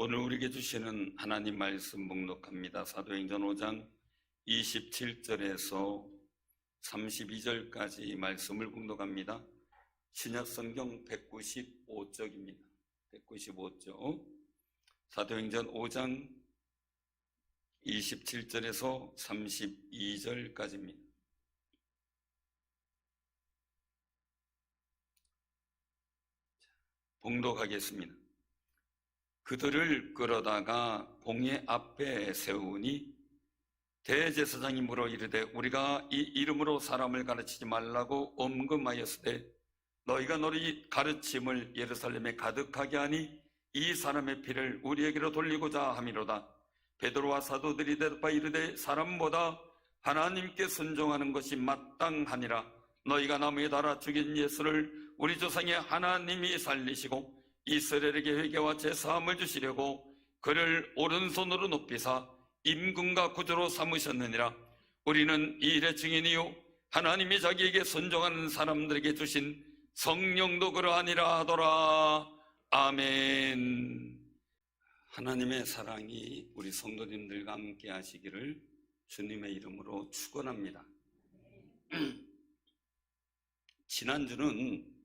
오늘 우리에게 주시는 하나님 말씀 묵록합니다. 사도행전 5장 27절에서 32절까지 말씀을 묵록합니다. 신약성경 195쪽입니다. 195쪽. 사도행전 5장 27절에서 32절까지입니다. 봉독하겠습니다. 그들을 끌어다가 공회 앞에 세우니 대제사장이 물어 이르되 우리가 이 이름으로 사람을 가르치지 말라고 엄금하였으되 너희가 너희 가르침을 예루살렘에 가득하게 하니 이 사람의 피를 우리에게로 돌리고자 함이로다. 베드로와 사도들이 대답하여 이르되 사람보다 하나님께 순종하는 것이 마땅하니라. 너희가 나무에 달아 죽인 예수를 우리 조상의 하나님이 살리시고 이스라엘에게 회개와 제사함을 주시려고 그를 오른손으로 높이사 임금과 구주로 삼으셨느니라. 우리는 이 일의 증인이요 하나님이 자기에게 순종하는 사람들에게 주신 성령도 그러하니라 하더라. 아멘. 하나님의 사랑이 우리 성도님들과 함께 하시기를 주님의 이름으로 축원합니다. 지난주는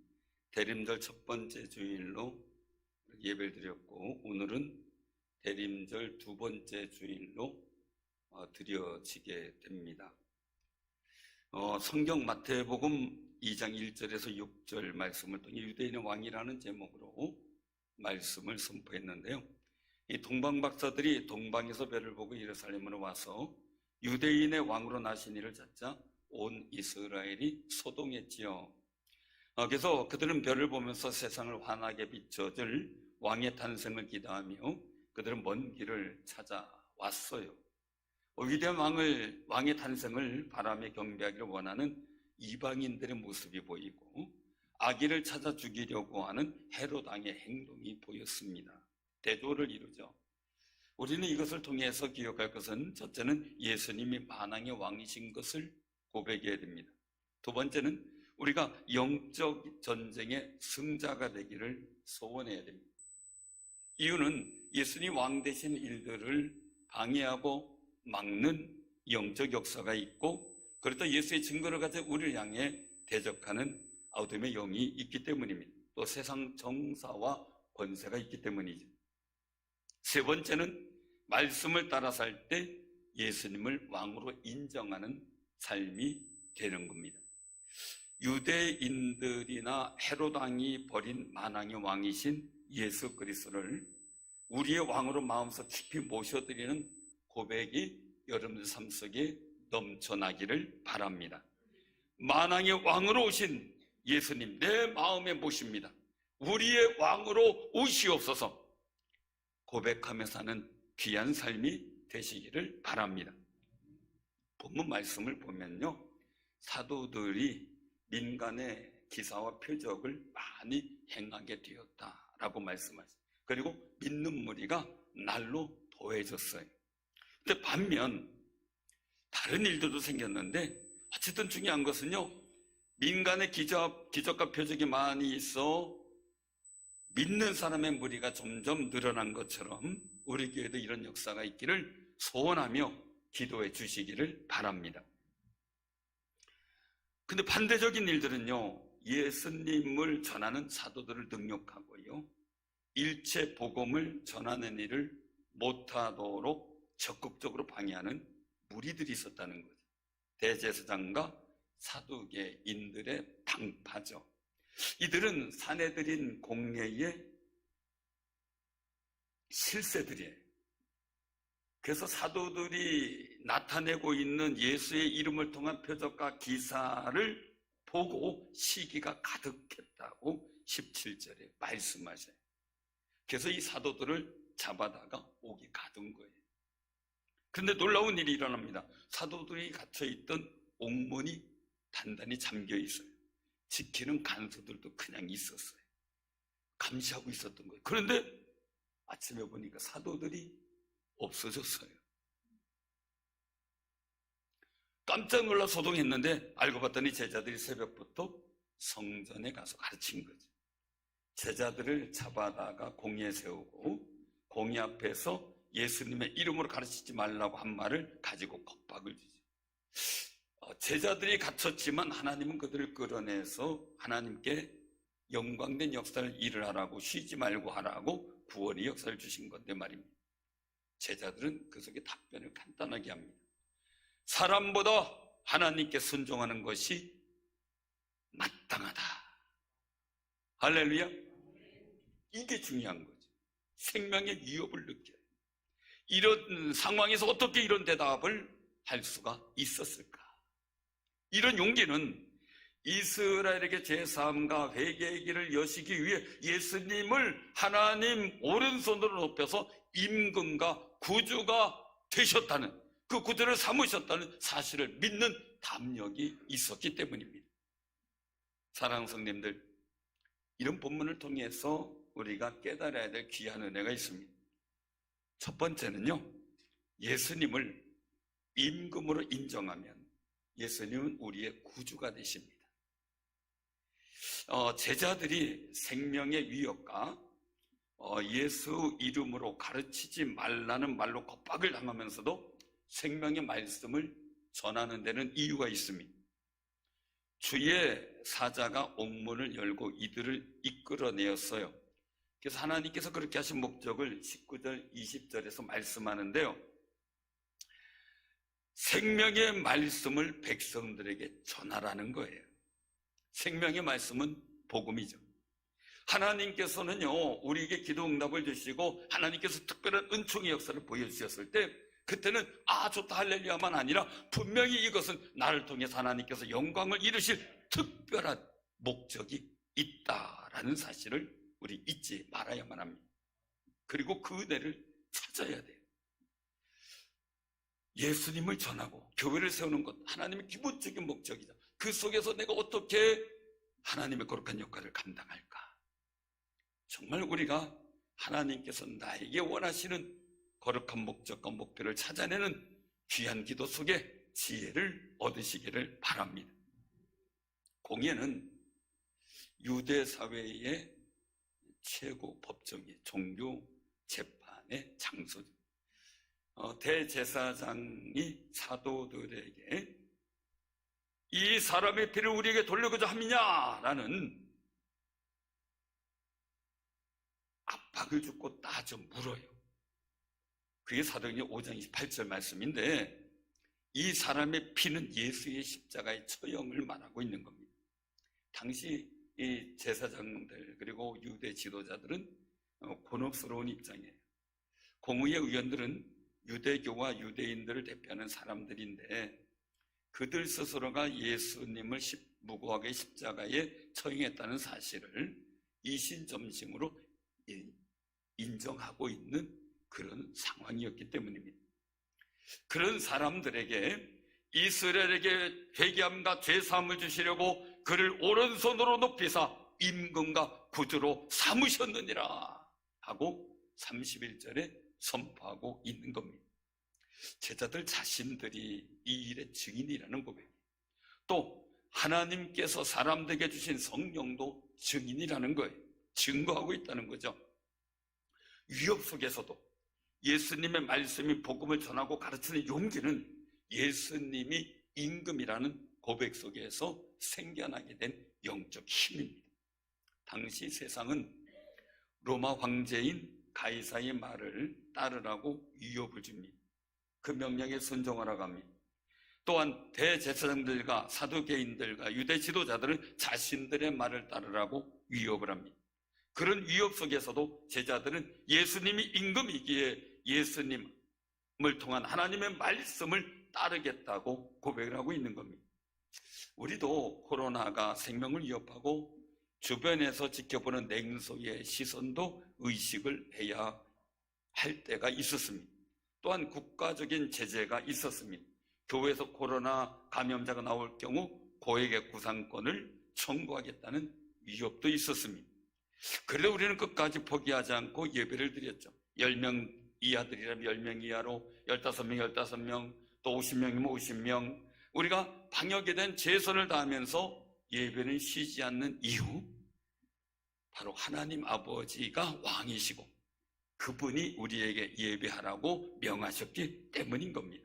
대림절 첫 번째 주일로 예배를 드렸고 오늘은 대림절 두 번째 주일로 드려지게 됩니다. 성경 마태복음 2장 1절에서 6절 말씀을 통해 유대인의 왕이라는 제목으로 말씀을 선포했는데요. 이 동방 박사들이 동방에서 별을 보고 예루살렘으로 와서 유대인의 왕으로 나신 이를 찾자 온 이스라엘이 소동했지요. 그래서 그들은 별을 보면서 세상을 환하게 비춰줄 왕의 탄생을 기도하며 그들은 먼 길을 찾아왔어요. 위대한 왕의 탄생을 바라며 경배하기를 원하는 이방인들의 모습이 보이고 아기를 찾아 죽이려고 하는 헤롯 왕의 행동이 보였습니다. 대조를 이루죠. 우리는 이것을 통해서 기억할 것은 첫째는 예수님이 만왕의 왕이신 것을 고백해야 됩니다. 두 번째는 우리가 영적 전쟁의 승자가 되기를 소원해야 됩니다. 이유는 예수님 왕 되신 일들을 방해하고 막는 영적 역사가 있고 그렇다 예수의 증거를 가져 우리를 향해 대적하는 어둠의 영이 있기 때문입니다. 또 세상 정사와 권세가 있기 때문이죠. 세 번째는 말씀을 따라 살 때 예수님을 왕으로 인정하는 삶이 되는 겁니다. 유대인들이나 헤롯 왕이 버린 만왕의 왕이신 예수 그리스도를 우리의 왕으로 마음속 깊이 모셔드리는 고백이 여러분들 삶 속에 넘쳐나기를 바랍니다. 만왕의 왕으로 오신 예수님 내 마음에 모십니다. 우리의 왕으로 오시옵소서 고백하며 사는 귀한 삶이 되시기를 바랍니다. 본문 말씀을 보면요, 사도들이 민간의 기사와 표적을 많이 행하게 되었다라고 말씀하셨어요. 그리고 믿는 무리가 날로 더해졌어요. 근데 반면 다른 일들도 생겼는데 어쨌든 중요한 것은요, 민간의 기적과 표적이 많이 있어 믿는 사람의 무리가 점점 늘어난 것처럼 우리 교회도 이런 역사가 있기를 소원하며 기도해 주시기를 바랍니다. 근데 반대적인 일들은요, 예수님을 전하는 사도들을 능욕하고요, 일체 복음을 전하는 일을 못하도록 적극적으로 방해하는 무리들이 있었다는 거죠. 대제사장과 사두개인들의 당파죠. 이들은 사내들인 공회의 실세들이에요. 그래서 사도들이 나타내고 있는 예수의 이름을 통한 표적과 기사를 보고 시기가 가득했다고 17절에 말씀하셔요. 그래서 이 사도들을 잡아다가 옥에 가둔 거예요. 그런데 놀라운 일이 일어납니다. 사도들이 갇혀있던 옥문이 단단히 잠겨 있어요. 지키는 간수들도 그냥 있었어요. 감시하고 있었던 거예요. 그런데 아침에 보니까 사도들이 없어졌어요. 깜짝 놀라 소동했는데 알고 봤더니 제자들이 새벽부터 성전에 가서 가르친 거죠. 제자들을 잡아다가 공회에 세우고 공의 앞에서 예수님의 이름으로 가르치지 말라고 한 말을 가지고 겁박을 주죠. 제자들이 갇혔지만 하나님은 그들을 끌어내서 하나님께 영광된 역사를 일을 하라고, 쉬지 말고 하라고 구원의 역사를 주신 건데 말입니다. 제자들은 그 속에 답변을 간단하게 합니다. 사람보다 하나님께 순종하는 것이 마땅하다. 할렐루야. 이게 중요한 거죠. 생명의 위협을 느껴요. 이런 상황에서 어떻게 이런 대답을 할 수가 있었을까? 이런 용기는 이스라엘에게 제사함과 회개의 길을 여시기 위해 예수님을 하나님 오른손으로 높여서 임금과 구주가 되셨다는, 그 구주를 삼으셨다는 사실을 믿는 담력이 있었기 때문입니다. 사랑하는 성님들, 이런 본문을 통해서 우리가 깨달아야 될 귀한 은혜가 있습니다. 첫 번째는요, 예수님을 임금으로 인정하면 예수님은 우리의 구주가 되십니다. 제자들이 생명의 위협과 예수 이름으로 가르치지 말라는 말로 겁박을 당하면서도 생명의 말씀을 전하는 데는 이유가 있습니다. 주의 사자가 옥문을 열고 이들을 이끌어내었어요. 그래서 하나님께서 그렇게 하신 목적을 19절, 20절에서 말씀하는데요. 생명의 말씀을 백성들에게 전하라는 거예요. 생명의 말씀은 복음이죠. 하나님께서는요, 우리에게 기도 응답을 주시고 하나님께서 특별한 은총의 역사를 보여주셨을 때 그때는 좋다 할렐루야만 아니라 분명히 이것은 나를 통해서 하나님께서 영광을 이루실 특별한 목적이 있다라는 사실을 우리 잊지 말아야만 합니다. 그리고 그 은혜를 찾아야 돼요. 예수님을 전하고 교회를 세우는 것, 하나님의 기본적인 목적이죠. 그 속에서 내가 어떻게 하나님의 거룩한 역할을 감당할까? 정말 우리가 하나님께서 나에게 원하시는 거룩한 목적과 목표를 찾아내는 귀한 기도 속에 지혜를 얻으시기를 바랍니다. 공예는 유대 사회의 최고 법정의 종교 재판의 장소죠. 대제사장이 사도들에게 이 사람의 피를 우리에게 돌려고자 함이냐라는 압박을 주고 따져 물어요. 그게 사도행전 5장 28절 말씀인데, 이 사람의 피는 예수의 십자가의 처형을 말하고 있는 겁니다. 당시 이 제사장들 그리고 유대 지도자들은 곤혹스러운 입장이에요. 공의의 의원들은 유대교와 유대인들을 대표하는 사람들인데 그들 스스로가 예수님을 무고하게 십자가에 처형했다는 사실을 이신점심으로 인정하고 있는 그런 상황이었기 때문입니다. 그런 사람들에게 이스라엘에게 회개함과 죄사함을 주시려고 그를 오른손으로 높이사 임금과 구주로 삼으셨느니라 하고 31절에 선포하고 있는 겁니다. 제자들 자신들이 이 일의 증인이라는 고백이에요. 또 하나님께서 사람들에게 주신 성령도 증인이라는 거예요. 증거하고 있다는 거죠. 위협 속에서도 예수님의 말씀이 복음을 전하고 가르치는 용기는 예수님이 임금이라는 고백 속에서 생겨나게 된 영적 힘입니다. 당시 세상은 로마 황제인 가이사의 말을 따르라고 위협을 줍니다. 그 명령에 순종하라고 합니다. 또한 대제사장들과 사두개인들과 유대 지도자들은 자신들의 말을 따르라고 위협을 합니다. 그런 위협 속에서도 제자들은 예수님이 임금이기에 예수님을 통한 하나님의 말씀을 따르겠다고 고백을 하고 있는 겁니다. 우리도 코로나가 생명을 위협하고 주변에서 지켜보는 냉소의 시선도 의식을 해야 할 때가 있었습니다. 또한 국가적인 제재가 있었습니다. 교회에서 코로나 감염자가 나올 경우 고액의 구상권을 청구하겠다는 위협도 있었습니다. 그래도 우리는 끝까지 포기하지 않고 예배를 드렸죠. 10명 이하들이라면 10명 이하로, 15명, 15명, 또 50명이면 50명. 우리가 방역에 대한 최선을 다하면서 예배는 쉬지 않는 이유, 바로 하나님 아버지가 왕이시고 그분이 우리에게 예배하라고 명하셨기 때문인 겁니다.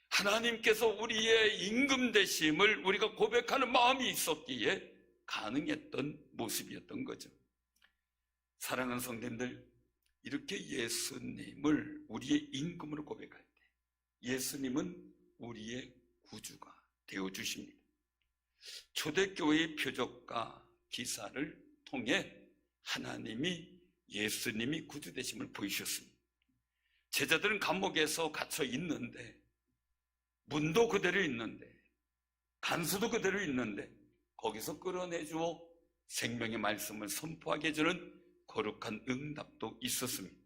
하나님께서 우리의 임금 되심을 우리가 고백하는 마음이 있었기에 가능했던 모습이었던 거죠. 사랑하는 성도님들, 이렇게 예수님을 우리의 임금으로 고백할 때 예수님은 우리의 구주가 되어주십니다. 초대교회의 표적과 기사를 통해 하나님이 예수님이 구주 되심을 보이셨습니다. 제자들은 감옥에서 갇혀 있는데, 문도 그대로 있는데, 간수도 그대로 있는데, 거기서 끌어내주어 생명의 말씀을 선포하게 해주는 거룩한 응답도 있었습니다.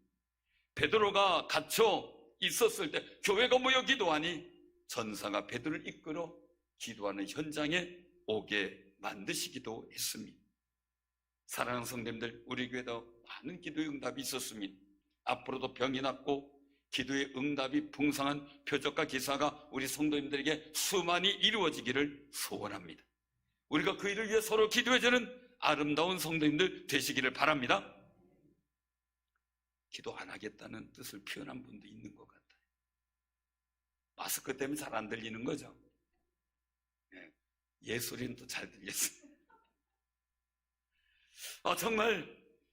베드로가 갇혀 있었을 때 교회가 모여 기도하니 전사가 베드로를 이끌어 기도하는 현장에 오게 만드시기도 했습니다. 사랑하는 성도님들, 우리 교회도 많은 기도의 응답이 있었습니다. 앞으로도 병이 낫고 기도의 응답이 풍성한 표적과 기사가 우리 성도님들에게 수많이 이루어지기를 소원합니다. 우리가 그 일을 위해 서로 기도해주는 아름다운 성도님들 되시기를 바랍니다. 기도 안 하겠다는 뜻을 표현한 분도 있는 것 같아요. 마스크 때문에 잘 안 들리는 거죠. 예소리는 또 잘 들렸어요. 정말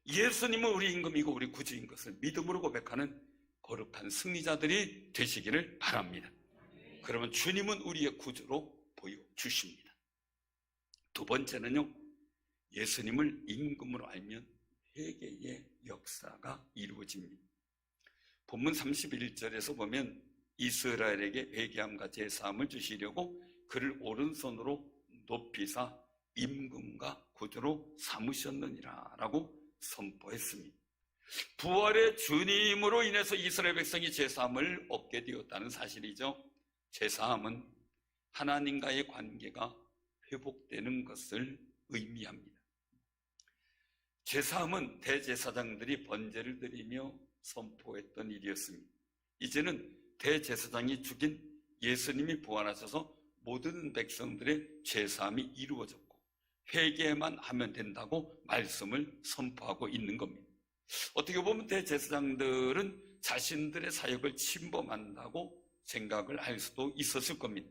예수님은 우리 임금이고 우리 구주인 것을 믿음으로 고백하는 거룩한 승리자들이 되시기를 바랍니다. 그러면 주님은 우리의 구주로 보여주십니다. 두 번째는요, 예수님을 임금으로 알면 회개의 역사가 이루어집니다. 본문 31절에서 보면 이스라엘에게 회개함과 제사함을 주시려고 그를 오른손으로 높이사 임금과 구주로 삼으셨느니라 라고 선포했습니다. 부활의 주님으로 인해서 이스라엘 백성이 제사함을 얻게 되었다는 사실이죠. 제사함은 하나님과의 관계가 회복되는 것을 의미합니다. 제사함은 대제사장들이 번제를 드리며 선포했던 일이었습니다. 이제는 대제사장이 죽인 예수님이 부활하셔서 모든 백성들의 제사함이 이루어졌고 회개만 하면 된다고 말씀을 선포하고 있는 겁니다. 어떻게 보면 대제사장들은 자신들의 사역을 침범한다고 생각을 할 수도 있었을 겁니다.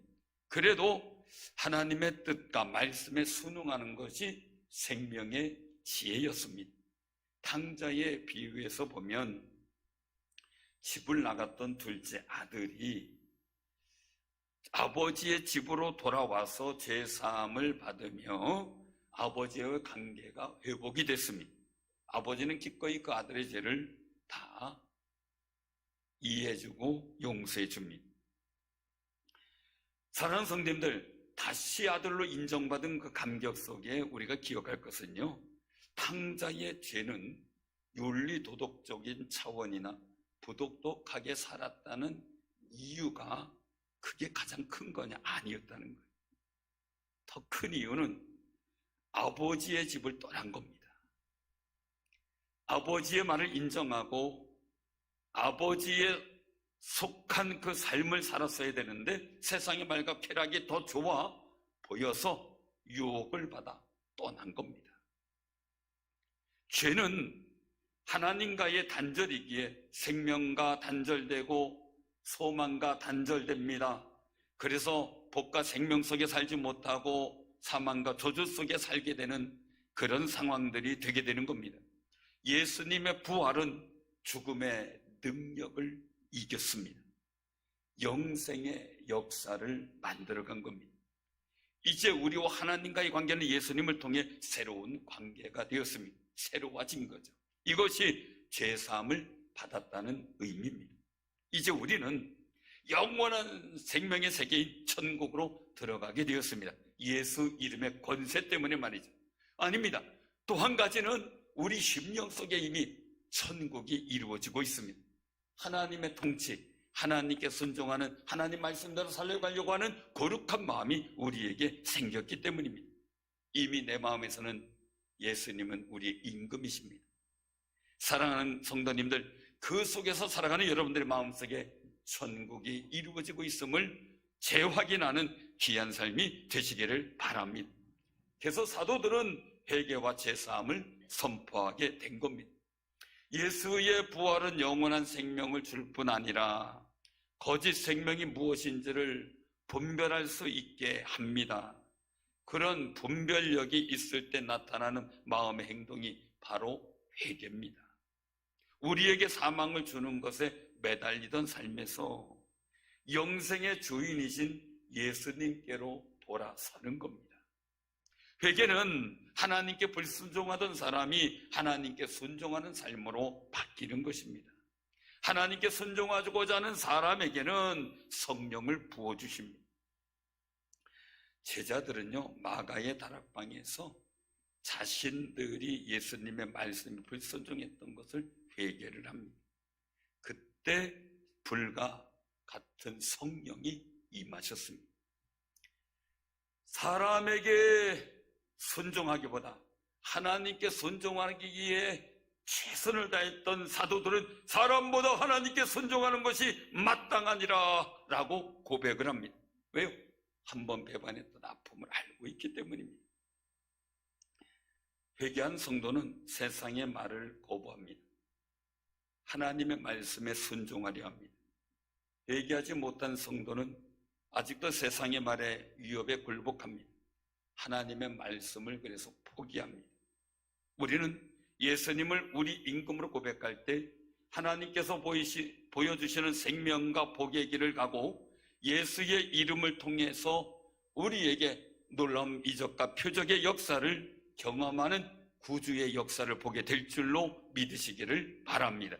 그래도 하나님의 뜻과 말씀에 순응하는 것이 생명의 지혜였습니다. 탕자의 비유에서 보면 집을 나갔던 둘째 아들이 아버지의 집으로 돌아와서 제사함을 받으며 아버지의 관계가 회복이 됐습니다. 아버지는 기꺼이 그 아들의 죄를 다 이해해주고 용서해줍니다. 사랑하는 성도님들, 다시 아들로 인정받은 그 감격 속에 우리가 기억할 것은요, 탕자의 죄는 윤리도덕적인 차원이나 부도덕하게 살았다는 이유가 그게 가장 큰 거냐? 아니었다는 거예요. 더 큰 이유는 아버지의 집을 떠난 겁니다. 아버지의 말을 인정하고 아버지에 속한 그 삶을 살았어야 되는데 세상의 말과 쾌락이 더 좋아 보여서 유혹을 받아 떠난 겁니다. 죄는 하나님과의 단절이기에 생명과 단절되고 소망과 단절됩니다. 그래서 복과 생명 속에 살지 못하고 사망과 저주 속에 살게 되는 그런 상황들이 되게 되는 겁니다. 예수님의 부활은 죽음의 능력을 이겼습니다. 영생의 역사를 만들어간 겁니다. 이제 우리와 하나님과의 관계는 예수님을 통해 새로운 관계가 되었습니다. 새로워진 거죠. 이것이 죄사함을 받았다는 의미입니다. 이제 우리는 영원한 생명의 세계인 천국으로 들어가게 되었습니다. 예수 이름의 권세 때문에 말이죠. 아닙니다. 또 한 가지는 우리 심령 속에 이미 천국이 이루어지고 있습니다. 하나님의 통치, 하나님께 순종하는, 하나님 말씀대로 살려가려고 하는 거룩한 마음이 우리에게 생겼기 때문입니다. 이미 내 마음에서는 예수님은 우리의 임금이십니다. 사랑하는 성도님들, 그 속에서 살아가는 여러분들의 마음속에 천국이 이루어지고 있음을 재확인하는 귀한 삶이 되시기를 바랍니다. 그래서 사도들은 회개와 제사함을 선포하게 된 겁니다. 예수의 부활은 영원한 생명을 줄 뿐 아니라 거짓 생명이 무엇인지를 분별할 수 있게 합니다. 그런 분별력이 있을 때 나타나는 마음의 행동이 바로 회개입니다. 우리에게 사망을 주는 것에 매달리던 삶에서 영생의 주인이신 예수님께로 돌아서는 겁니다. 회개는 하나님께 불순종하던 사람이 하나님께 순종하는 삶으로 바뀌는 것입니다. 하나님께 순종하고자 하는 사람에게는 성령을 부어주십니다. 제자들은요, 마가의 다락방에서 자신들이 예수님의 말씀에 불순종했던 것을 회개를 합니다. 그때 불과 같은 성령이 임하셨습니다. 사람에게 순종하기보다 하나님께 순종하기에 최선을 다했던 사도들은 사람보다 하나님께 순종하는 것이 마땅하니라 라고 고백을 합니다. 왜요? 한번 배반했던 아픔을 알고 있기 때문입니다. 회개한 성도는 세상의 말을 거부합니다. 하나님의 말씀에 순종하려 합니다. 회개하지 못한 성도는 아직도 세상의 말에 위협에 굴복합니다. 하나님의 말씀을 그래서 포기합니다. 우리는 예수님을 우리 임금으로 고백할 때 하나님께서 보여주시는 생명과 복의 길을 가고 예수의 이름을 통해서 우리에게 놀라운 이적과 표적의 역사를 경험하는 구주의 역사를 보게 될 줄로 믿으시기를 바랍니다.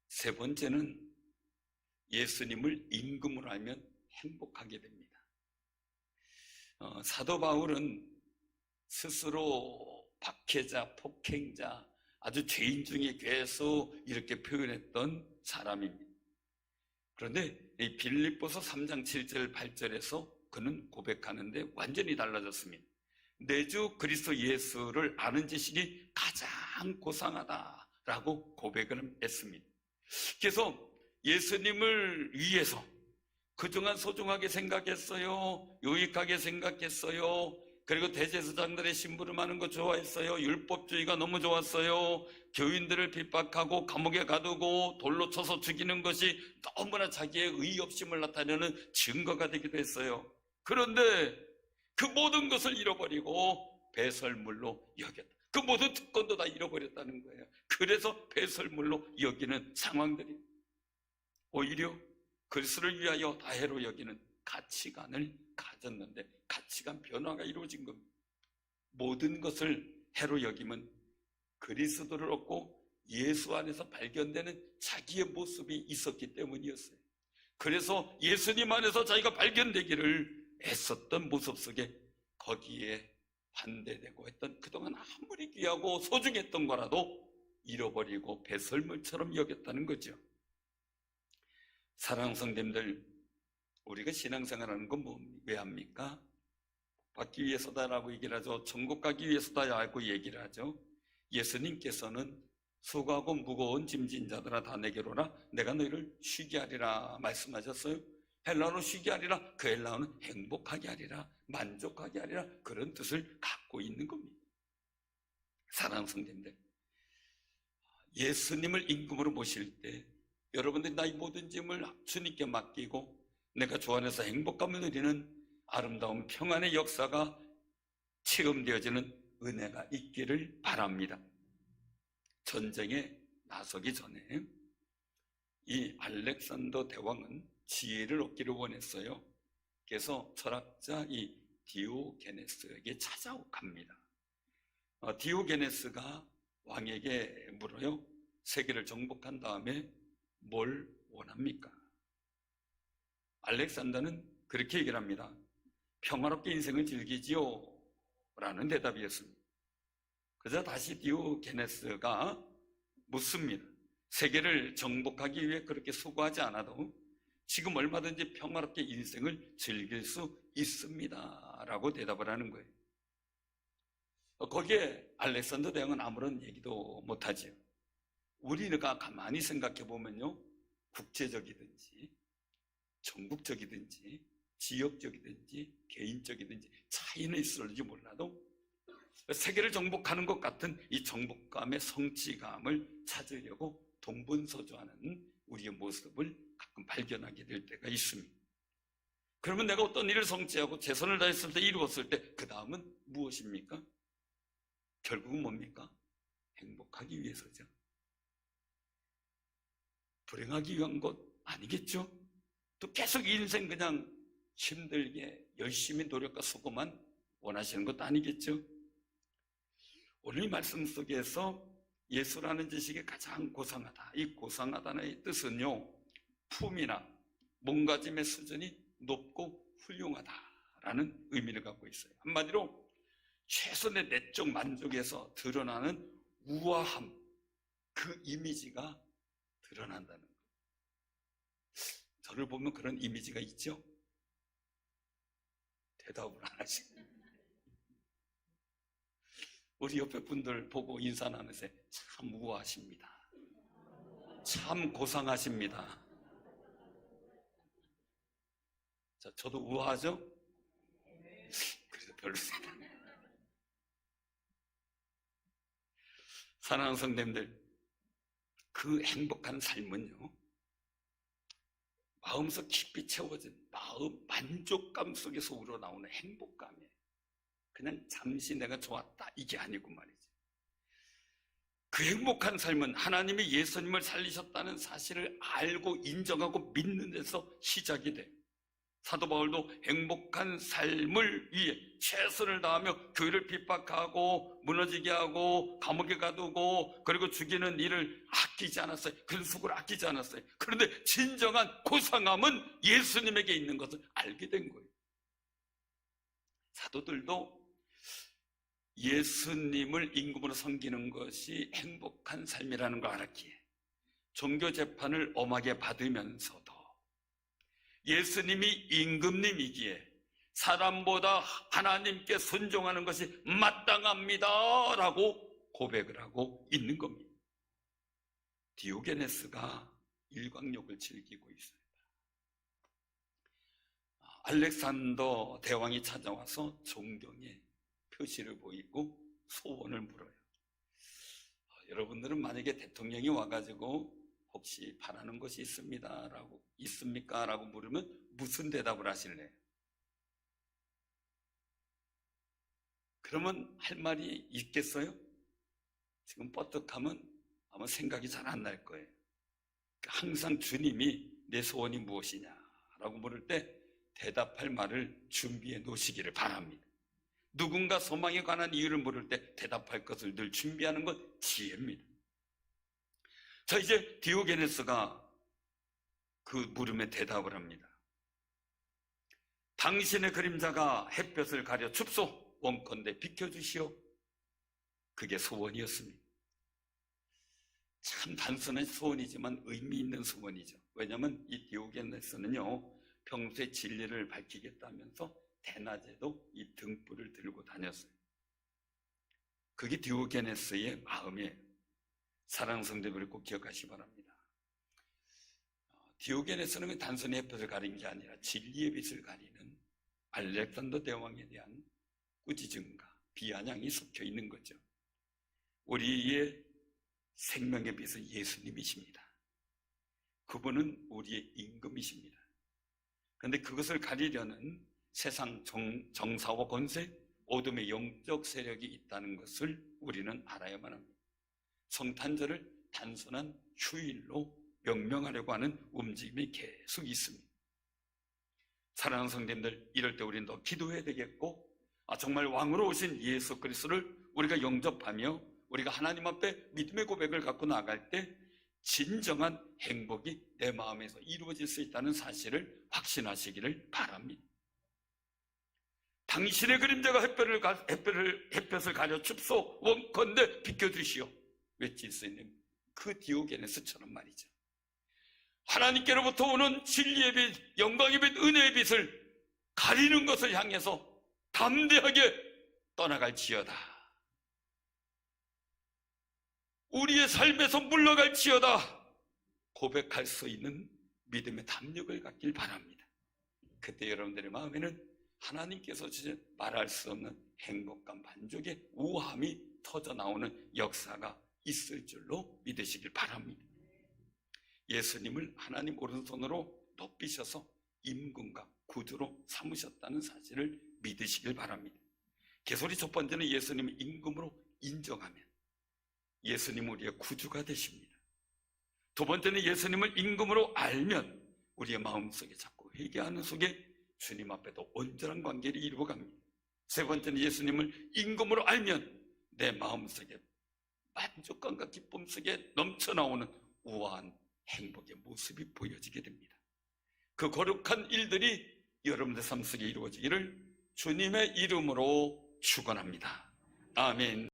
세 번째는 예수님을 임금으로 알면 행복하게 됩니다. 사도 바울은 스스로 박해자, 폭행자, 아주 죄인 중에 괴수 이렇게 표현했던 사람입니다. 그런데 이 빌립보서 3장 7절 8절에서 그는 고백하는데 완전히 달라졌습니다. 내 주 그리스도 예수를 아는 지식이 가장 고상하다라고 고백을 했습니다. 그래서 예수님을 위해서 그동안 소중하게 생각했어요. 유익하게 생각했어요. 그리고 대제사장들의 심부름하는 거 좋아했어요. 율법주의가 너무 좋았어요. 교인들을 핍박하고 감옥에 가두고 돌로 쳐서 죽이는 것이 너무나 자기의 의협심을 나타내는 증거가 되기도 했어요. 그런데 그 모든 것을 잃어버리고 배설물로 여겼다. 그 모든 특권도 다 잃어버렸다는 거예요. 그래서 배설물로 여기는 상황들이 오히려 그리스도를 위하여 다해로 여기는 가치관을 가졌는데 가치관 변화가 이루어진 겁니다. 모든 것을 해로 여기면 그리스도를 얻고 예수 안에서 발견되는 자기의 모습이 있었기 때문이었어요. 그래서 예수님 안에서 자기가 발견되기를 애썼던 모습 속에 거기에 반대되고 했던 그동안 아무리 귀하고 소중했던 거라도 잃어버리고 배설물처럼 여겼다는 거죠. 사랑하는 성도님들, 우리가 신앙생활하는 건 왜 합니까? 받기 위해서다라고 얘기를 하죠. 천국 가기 위해서다라고 얘기를 하죠. 예수님께서는 수고하고 무거운 짐진 자들아 다 내게로 오라 내가 너희를 쉬게 하리라 말씀하셨어요. 헬라어로 쉬게 하리라, 그 헬라어는 행복하게 하리라, 만족하게 하리라, 그런 뜻을 갖고 있는 겁니다. 사랑하는 성도님들, 예수님을 임금으로 모실 때 여러분들이 나의 모든 짐을 주님께 맡기고 내가 주 안에서 행복감을 누리는 아름다운 평안의 역사가 체험되어지는 은혜가 있기를 바랍니다. 전쟁에 나서기 전에 이 알렉산더 대왕은 지혜를 얻기를 원했어요. 그래서 철학자 이 디오게네스에게 찾아갑니다. 디오게네스가 왕에게 물어요. 세계를 정복한 다음에 뭘 원합니까? 알렉산더는 그렇게 얘기를 합니다. 평화롭게 인생을 즐기지요 라는 대답이었습니다. 그래서 다시 디오게네스가 묻습니다. 세계를 정복하기 위해 그렇게 수고하지 않아도 지금 얼마든지 평화롭게 인생을 즐길 수 있습니다 라고 대답을 하는 거예요. 거기에 알렉산더 대왕은 아무런 얘기도 못하지요. 우리가 가만히 생각해 보면요, 국제적이든지 전국적이든지 지역적이든지 개인적이든지 차이는 있을지 몰라도 세계를 정복하는 것 같은 이 정복감의 성취감을 찾으려고 동분서주하는 우리의 모습을 가끔 발견하게 될 때가 있습니다. 그러면 내가 어떤 일을 성취하고 최선을 다했을 때 이루었을 때 그 다음은 무엇입니까? 결국은 뭡니까? 행복하기 위해서죠. 불행하기 위한 것 아니겠죠? 또 계속 인생 그냥 힘들게 열심히 노력과 수고만 원하시는 것도 아니겠죠? 오늘 이 말씀 속에서 예수라는 지식이 가장 고상하다. 이 고상하다의 뜻은요, 품이나 몸가짐의 수준이 높고 훌륭하다라는 의미를 갖고 있어요. 한마디로 최선의 내적 만족에서 드러나는 우아함, 그 이미지가 드러난다는 거예요. 저를 보면 그런 이미지가 있죠? 대답을 안 하시네요. 우리 옆에 분들 보고 인사 나누세요. 참 우아하십니다. 참 고상하십니다. 자, 저도 우아하죠? 그래서 별로입니다. 사랑하는 성도님들, 그 행복한 삶은요, 마음속 깊이 채워진 마음 만족감 속에서 우러나오는 행복감이에요. 그냥 잠시 내가 좋았다 이게 아니고 말이죠. 그 행복한 삶은 하나님이 예수님을 살리셨다는 사실을 알고 인정하고 믿는 데서 시작이 돼요. 사도 바울도 행복한 삶을 위해 최선을 다하며 교회를 핍박하고 무너지게 하고 감옥에 가두고 그리고 죽이는 일을 아끼지 않았어요. 근속을 아끼지 않았어요. 그런데 진정한 고상함은 예수님에게 있는 것을 알게 된 거예요. 사도들도 예수님을 임금으로 섬기는 것이 행복한 삶이라는 걸 알았기에 종교 재판을 엄하게 받으면서도 예수님이 임금님이기에 사람보다 하나님께 순종하는 것이 마땅합니다 라고 고백을 하고 있는 겁니다. 디오게네스가 일광욕을 즐기고 있습니다. 알렉산더 대왕이 찾아와서 존경의 표시를 보이고 소원을 물어요. 여러분들은 만약에 대통령이 와가지고 혹시 바라는 것이 있습니까? 라고 물으면 무슨 대답을 하실래요? 그러면 할 말이 있겠어요? 지금 뻗떡하면 아마 생각이 잘 안 날 거예요. 항상 주님이 내 소원이 무엇이냐라고 물을 때 대답할 말을 준비해 놓으시기를 바랍니다. 누군가 소망에 관한 이유를 물을 때 대답할 것을 늘 준비하는 것 지혜입니다. 자, 이제 디오게네스가 그 물음에 대답을 합니다. 당신의 그림자가 햇볕을 가려 춥소 원컨대 비켜주시오. 그게 소원이었습니다. 참 단순한 소원이지만 의미 있는 소원이죠. 왜냐하면 이 디오게네스는요, 평소에 진리를 밝히겠다면서 대낮에도 이 등불을 들고 다녔어요. 그게 디오게네스의 마음이에요. 사랑하는 성도들을 꼭 기억하시기 바랍니다. 디오게네스는 단순히 햇볕을 가린 게 아니라 진리의 빛을 가리는 알렉산더 대왕에 대한 꾸짖음과 비아냥이 섞여 있는 거죠. 우리의 생명의 빛은 예수님이십니다. 그분은 우리의 임금이십니다. 그런데 그것을 가리려는 세상 정사와 권세, 어둠의 영적 세력이 있다는 것을 우리는 알아야만 합니다. 성탄절을 단순한 휴일로 명명하려고 하는 움직임이 계속 있습니다. 사랑하는 성도님들, 이럴 때 우리는 더 기도해야 되겠고, 정말 왕으로 오신 예수 그리스도를 우리가 영접하며 우리가 하나님 앞에 믿음의 고백을 갖고 나아갈 때 진정한 행복이 내 마음에서 이루어질 수 있다는 사실을 확신하시기를 바랍니다. 당신의 그림자가 햇볕을 가려 춥소 원컨대 비켜주시오 외칠 수 있는 그 디오게네스처럼 말이죠. 하나님께로부터 오는 진리의 빛, 영광의 빛, 은혜의 빛을 가리는 것을 향해서 담대하게 떠나갈지어다. 우리의 삶에서 물러갈지어다 고백할 수 있는 믿음의 담력을 갖길 바랍니다. 그때 여러분들의 마음에는 하나님께서 주신 말할 수 없는 행복과 만족의 우아함이 터져 나오는 역사가 있을 줄로 믿으시길 바랍니다. 예수님을 하나님 오른손으로 높이셔서 임금과 구주로 삼으셨다는 사실을 믿으시길 바랍니다. 개소리 첫 번째는 예수님을 임금으로 인정하면 예수님은 우리의 구주가 되십니다. 두 번째는 예수님을 임금으로 알면 우리의 마음속에 자꾸 회개하는 속에 주님 앞에도 온전한 관계를 이루어갑니다. 세 번째는 예수님을 임금으로 알면 내 마음속에 만족감과 기쁨 속에 넘쳐나오는 우아한 행복의 모습이 보여지게 됩니다. 그 거룩한 일들이 여러분들 삶 속에 이루어지기를 주님의 이름으로 축원합니다. 아멘.